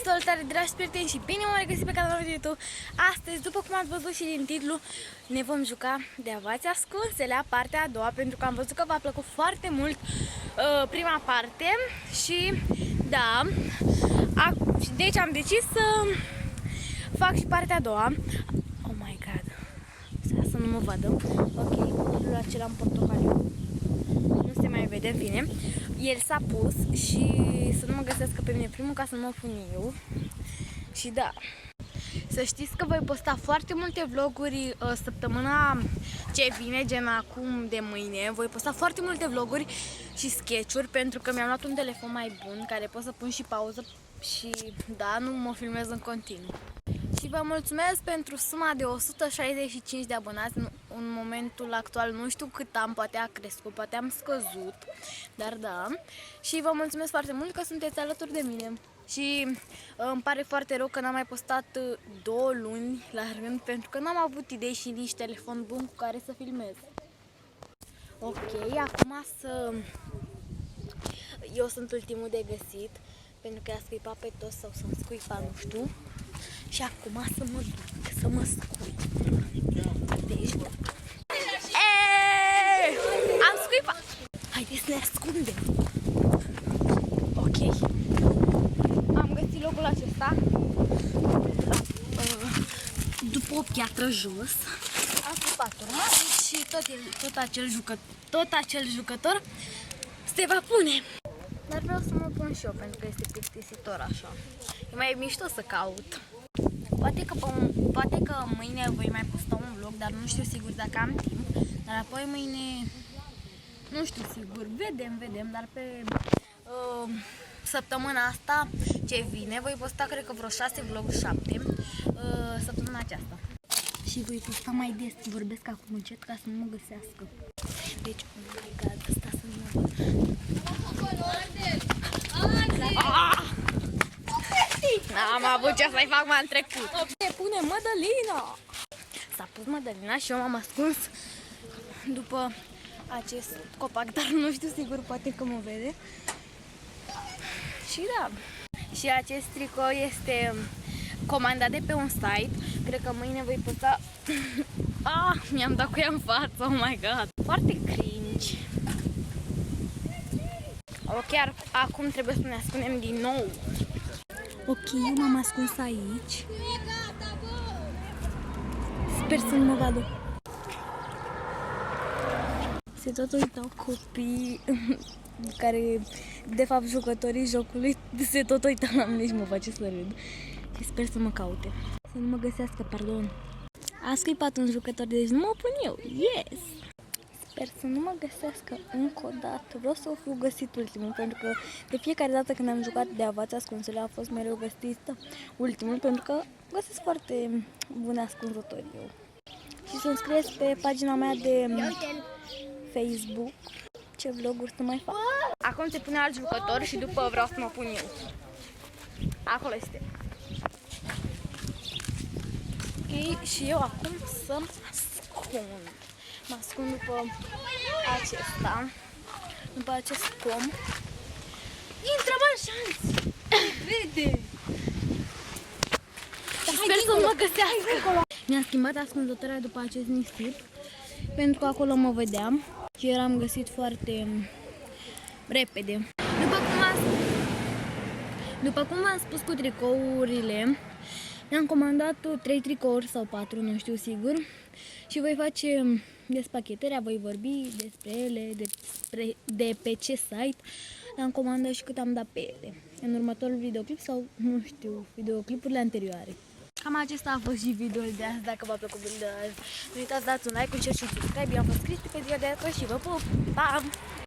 Salutare, dragi prieteni, și bine m-am regăsit pe canalul de YouTube. Astăzi, după cum ați văzut și din titlu, ne vom juca de avați ascunse la partea a doua, pentru că am văzut că v-a plăcut foarte mult prima parte. Și da, deci am decis să fac și partea a doua. Oh my god, să nu mă vadă. Ok, copilul acela în portocaliu nu se mai vede, în fine. El s-a pus și să nu mă găsească pe mine primul, ca să nu mă pun eu. Și da, să știți că voi posta foarte multe vloguri săptămâna ce vine, gen acum de mâine. Voi posta foarte multe vloguri și sketch-uri, pentru că mi-am luat un telefon mai bun care pot să pun și pauză și da, nu mă filmez în continuu. Și vă mulțumesc pentru suma de 165 de abonați. În momentul actual nu știu cât am, poate a crescut, poate am scăzut, dar da. Și vă mulțumesc foarte mult că sunteți alături de mine. Și îmi pare foarte rău că n-am mai postat 2 luni la rând, pentru că n-am avut idei și nici telefon bun cu care să filmez. Ok, acum eu sunt ultimul de găsit, pentru că i-a scuipat pe toți sau să-mi scuipa, nu știu. Și acum să mă duc, să mă scui. Deci da. Eee! Am scuipat! Haideți să ne ascundem. Ok. Am găsit locul acesta. După o piatră jos. Am scuipat urma și tot acel jucător se va pune. Dar vreau să mă pun și eu, pentru că este plictisitor așa. E mai mișto să caut. Poate că mâine voi mai posta un vlog, dar nu știu sigur dacă am timp. Dar apoi mâine, nu știu sigur, vedem, dar pe săptămâna asta ce vine voi posta, cred că vreo 6 vloguri, 7 săptămâna aceasta. Și voi posta mai des, vorbesc acum încet ca să nu mă găsească. Deci, oh my god, ăsta să nu mă văd. N-am avut ce să-i fac, m-am trecut. Se pune Mădălina. S-a pus Mădălina și eu m-am ascuns după acest copac, dar nu știu sigur, poate că mă vede. Și da, și acest tricou este comandat de pe un site. Cred că mâine voi posta. Mi-am dat cu ea în față, oh my god. Foarte cringe. Ok, acum trebuie să ne ascundem din nou. Ok, eu m-am ascuns aici. Sper să nu mă vadă. Se tot uitau copii care, de fapt, jucătorii jocului se tot uitau la mine și mă face să râd. Și sper să mă caute. Să nu mă găsească, pardon. A scuipat un jucător, deci nu mă pun eu. Yes! Sper să nu mă găsească încă o dată. Vreau să o fiu găsit ultimul, pentru că de fiecare dată când am jucat de avați ascunsele a fost mereu găsit ultimul, pentru că găsesc foarte bune ascunzători eu. Și să-mi scrieți pe pagina mea de Facebook ce vloguri să mai fac. Acum se pune alt jucător și după vreau să mă pun eu. Acolo este. Ok, și eu acum să mă ascund. Mă ascund după acesta, după acest pom. Intră, mă, șanț! Vede! Sper să nu mă găsească. Mi-am schimbat ascunzătoarea după acest nisip, pentru că acolo mă vedeam și eram găsit foarte repede. După cum v-am spus cu tricourile, mi-am comandat 3 tricouri sau 4, nu știu sigur. Și voi face despachetarea, voi vorbi despre ele, de pe ce site le-am comandat și cât am dat pe ele. În următorul videoclip sau, nu știu, videoclipurile anterioare. Cam acesta a fost și videoul de azi. Dacă v-a plăcut videoul de azi, nu uitați să dați un like, un share și un subscribe. Eu am fost Cristi pe ziua de astăzi și vă pup! Pa!